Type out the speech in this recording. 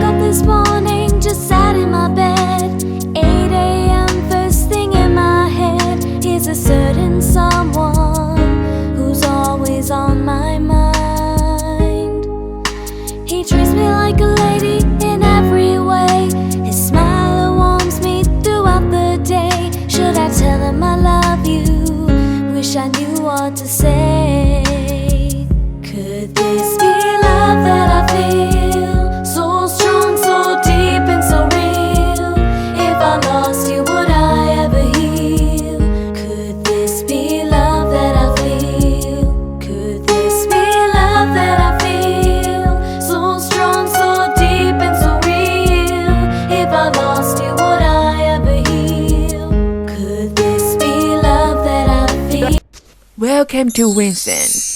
up this morning, just sat in my bed. 8 a.m. first thing in my head is a certain someone who's always on my mind. He treats me like a lady in every way. His smile warms me throughout the day. Should I tell him I love you? Wish I knew what to say. Could this be love that I feel? So strong, so deep and so real. If I lost you, would I ever heal? Could this be love that I feel? Could this be love that I feel? So strong, so deep and so real. If I lost you, would I ever heal? Could this be love that I feel? Welcome to Vincent.